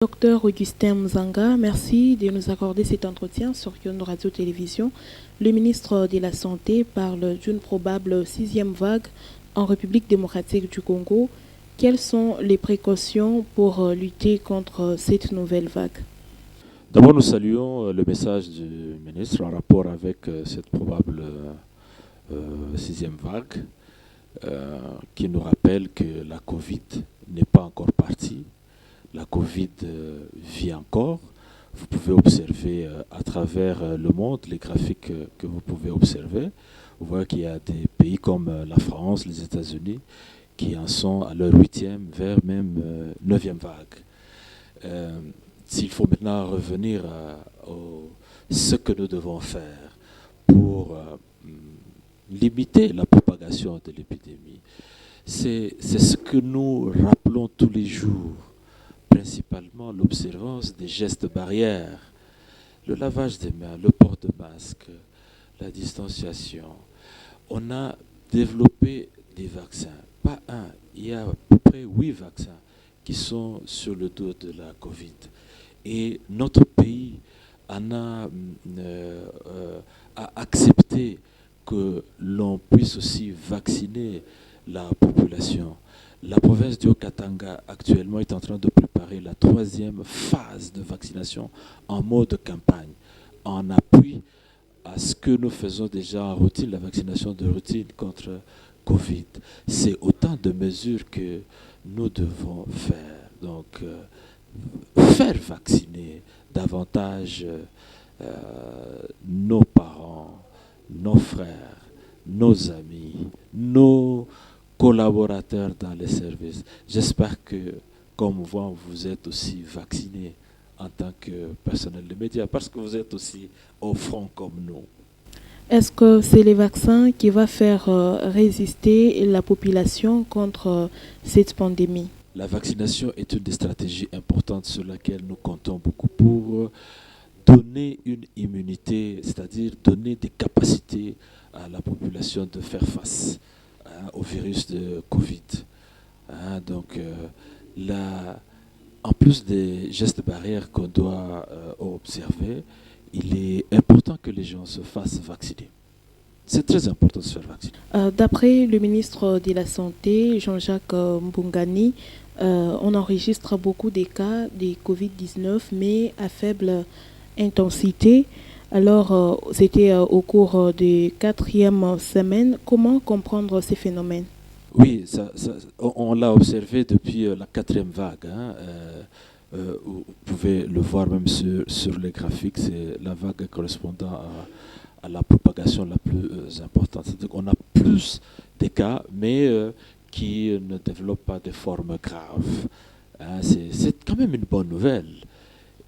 Docteur Augustin Mzanga, merci de nous accorder cet entretien sur Yono Radio Télévision. Le ministre de la Santé parle d'une probable sixième vague en République démocratique du Congo. Quelles sont les précautions pour lutter contre cette nouvelle vague? D'abord, nous saluons le message du ministre en rapport avec cette probable sixième vague qui nous rappelle que la Covid n'est pas encore partie. La Covid vit encore. Vous pouvez observer à travers le monde les graphiques que vous pouvez observer. Vous voyez qu'il y a des pays comme la France, les États-Unis, qui en sont à leur huitième, vers même neuvième vague. S'il faut maintenant revenir à ce que nous devons faire pour limiter la propagation de l'épidémie, c'est ce que nous rappelons tous les jours. Principalement l'observance des gestes barrières, le lavage des mains, le port de masque, la distanciation. On a développé des vaccins, pas un, il y a à peu près 8 vaccins qui sont sur le dos de la Covid. Et notre pays en a accepté que l'on puisse aussi vacciner la population. La province du Haut-Katanga actuellement est en train de préparer la troisième phase de vaccination en mode campagne, en appui à ce que nous faisons déjà en routine, la vaccination de routine contre Covid. C'est autant de mesures que nous devons faire. Donc, faire vacciner davantage nos parents, nos frères, nos amis, nos collaborateurs dans les services. J'espère que, comme vous êtes aussi vaccinés en tant que personnel de médias, parce que vous êtes aussi au front comme nous. Est-ce que c'est les vaccins qui vont faire résister la population contre cette pandémie? La vaccination est une des stratégies importantes sur laquelle nous comptons beaucoup pour donner une immunité, c'est-à-dire donner des capacités à la population de faire face au virus de Covid. Donc, en plus des gestes barrières qu'on doit observer, il est important que les gens se fassent vacciner. C'est très important de se faire vacciner. D'après le ministre de la Santé, Jean-Jacques Mbungani, on enregistre beaucoup de cas de Covid-19, mais à faible intensité. Alors, c'était au cours de 4e semaine. Comment comprendre ces phénomènes? Oui, on l'a observé depuis la 4e vague. Vous pouvez le voir même sur les graphiques, c'est la vague correspondant à la propagation la plus importante. C'est-à-dire qu'on a plus de cas, mais qui ne développent pas de formes graves. C'est quand même une bonne nouvelle.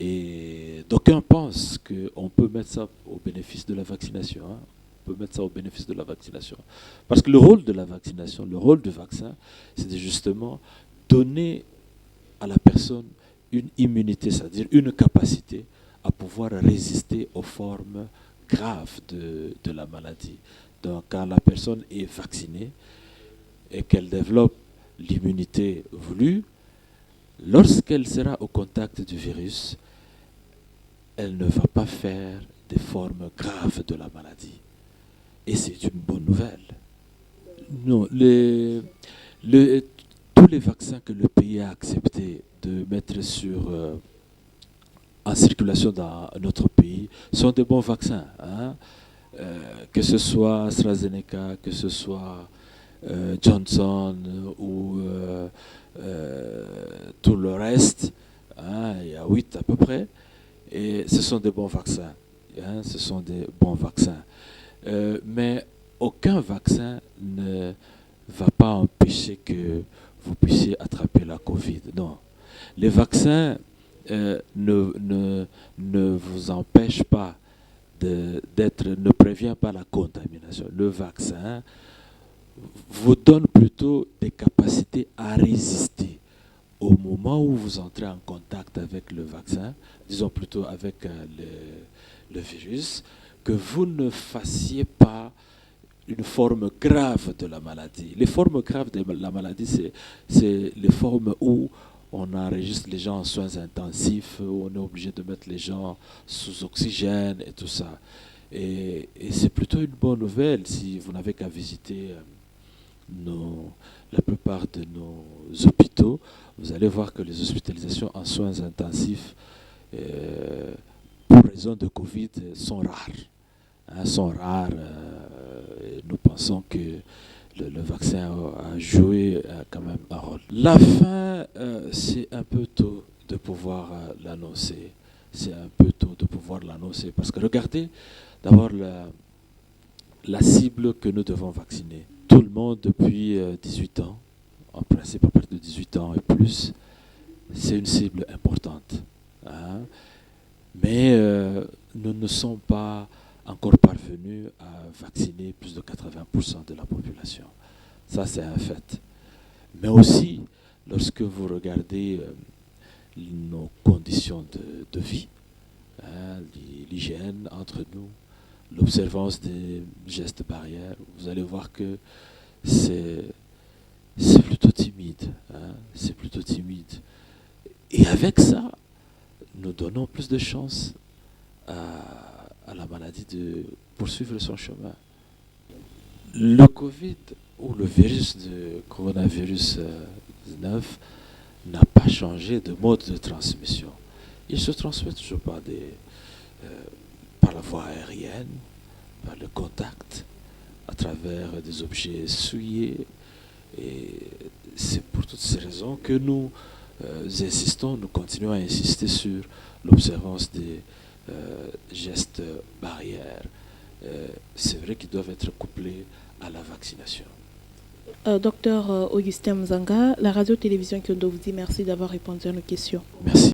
Et d'aucuns pensent qu'on peut mettre ça au bénéfice de la vaccination. On peut mettre ça au bénéfice de la vaccination. Parce que le rôle de la vaccination, le rôle du vaccin, c'est de justement donner à la personne une immunité, c'est-à-dire une capacité à pouvoir résister aux formes graves de la maladie. Donc quand la personne est vaccinée et qu'elle développe l'immunité voulue, lorsqu'elle sera au contact du virus, elle ne va pas faire des formes graves de la maladie. Et c'est une bonne nouvelle. Non, tous les vaccins que le pays a accepté de mettre en circulation dans notre pays sont des bons vaccins. Que ce soit AstraZeneca, que ce soit Johnson ou tout le reste, il y a 8 à peu près, et ce sont des bons vaccins. Ce sont des bons vaccins. Mais aucun vaccin ne va pas empêcher que vous puissiez attraper la Covid. Non. Les vaccins ne vous empêchent pas ne prévient pas la contamination. Le vaccin vous donne plutôt des capacités à résister au moment où vous entrez en contact avec le vaccin, disons plutôt avec le virus, que vous ne fassiez pas une forme grave de la maladie. Les formes graves de la maladie, c'est les formes où on enregistre les gens en soins intensifs, où on est obligé de mettre les gens sous oxygène et tout ça. Et c'est plutôt une bonne nouvelle si vous n'avez qu'à visiter la plupart de nos hôpitaux. Vous allez voir que les hospitalisations en soins intensifs pour raison de Covid sont rares. Sont rares. Et nous pensons que le vaccin a joué quand même un rôle. La fin, c'est un peu tôt de pouvoir l'annoncer. C'est un peu tôt de pouvoir l'annoncer. Parce que regardez d'abord la cible que nous devons vacciner. Tout le monde depuis 18 ans, en principe à partir de 18 ans et plus, c'est une cible importante. Hein. Mais nous ne sommes pas encore parvenus à vacciner plus de 80% de la population. Ça, c'est un fait. Mais aussi, lorsque vous regardez nos conditions de vie, hein, l'hygiène entre nous, l'observance des gestes barrières, vous allez voir que c'est plutôt timide. Hein, c'est plutôt timide. Et avec ça, nous donnons plus de chances à la maladie de poursuivre son chemin. Le Covid ou le virus de coronavirus 19 n'a pas changé de mode de transmission. Il se transmet toujours par la voie aérienne, par le contact, à travers des objets souillés. Et c'est pour toutes ces raisons que nous nous continuons à insister sur l'observance des gestes barrières. C'est vrai qu'ils doivent être couplés à la vaccination. Docteur Augustin Mzanga, la radio-télévision Kyondo vous dit merci d'avoir répondu à nos questions. Merci.